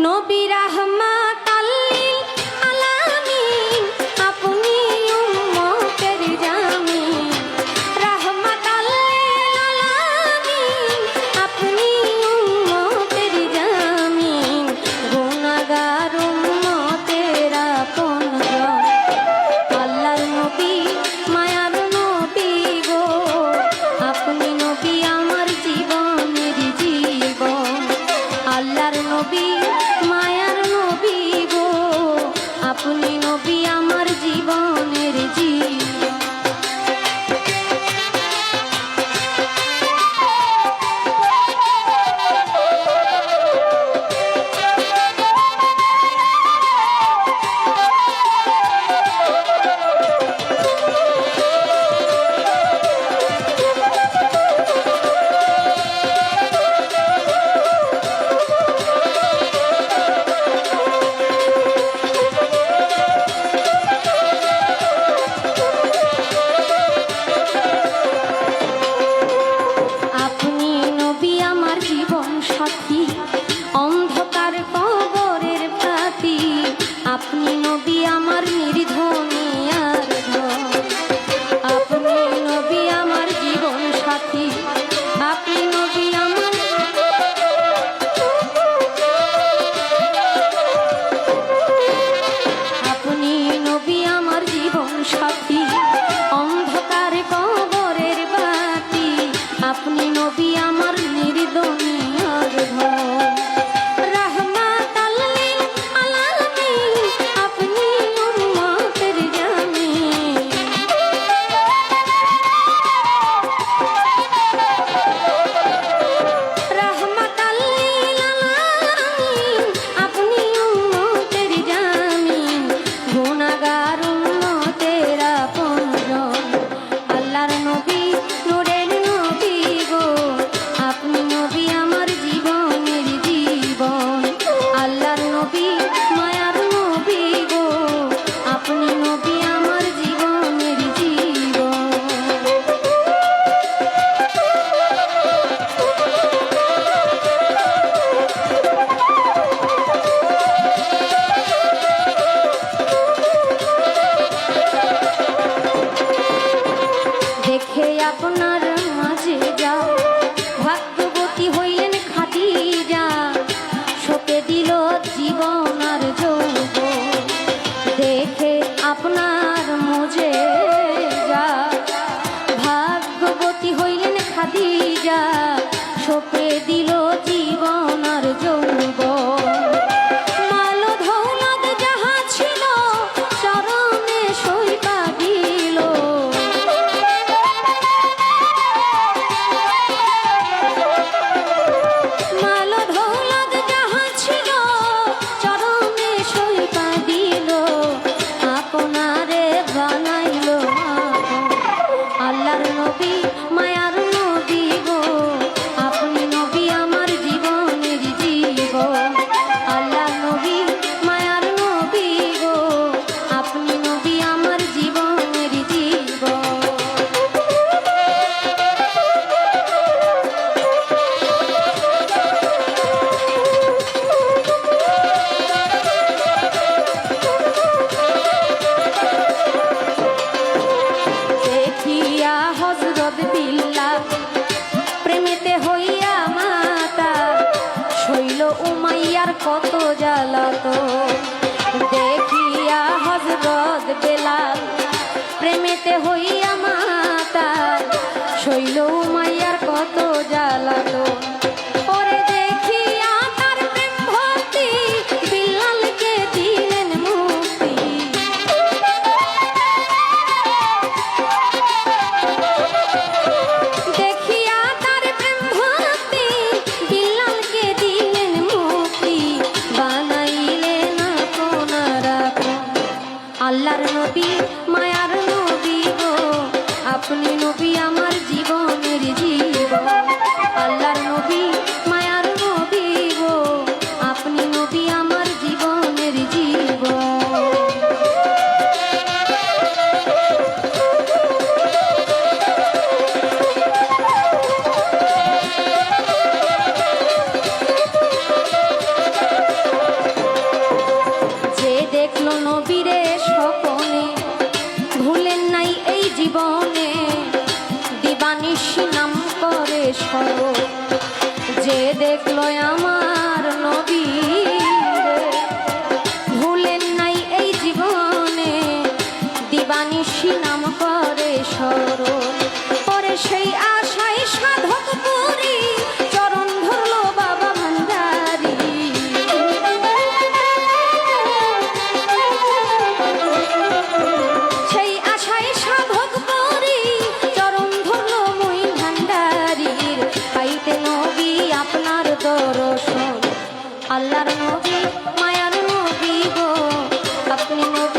নবী রাহমাতাল লিল আলামিন আপনি উম্মতের জামিন। রাহমাতাল লিল আলামিন আপনি উম্মতের জামিন। গুনাহগার উম্মতের আপনজন আল্লাহর নবী মায়ার নবী গো আপনি নবী আমার জীবনের জীবন। আল্লাহর নবী মায়ার নবী গো আপনি নবী আমার জীবনের জীবন। অন্ধকার কবরের পাতি আপনি নবী আমার নির্ধনী আর ধন। আপনি নবী আমার জীবন সাথী আপনি নবী আমার আপনি নবী আমার জীবন সাথী অন্ধকার কবরের বাতি আপনি নবী আমার নির্ধনী আর ধন। আপনার মাঝে যা ভাগ্যবতী হইলেন খাদিজা শোকে দিল জীবন আর যৌবন। দেখে আপনার মাঝে যা ভাগ্যবতী হইলেন খাদিজা শোকে দিল জীবন আর যৌবন। প্রেমেতে হইয়া মাতা শৈল উমাইয়ার কত জ্বালাতো দেখিয়া হযরত বেলাল। প্রেমেতে হইয়া মাতা শৈল উমাইয়ার কত জ্বালাতো ওরে দেখিয়া তার প্রেম ভক্তি বিল্লালকে দিলেন মুক্তি। আল্লাহর নবী মায়ার নবী গো আপনি নবী আমার জীবনের স্মরণ। যে দেখলো আমার নবী ভুলেন নাই এই জীবনে, দিবানিশি নাম করে স্মরণ। পরে সেই আশায় সাধক পুরী চরণ ধরলো বাবা ভান্ডারী। সেই আশায় সাধক পুরী চরণ ধরলো মুই ভান্ডারীর। পাইতে নবী আপনার দর্শন, আল্লাহর নবী মায়ার নবী গো, আপনি নবী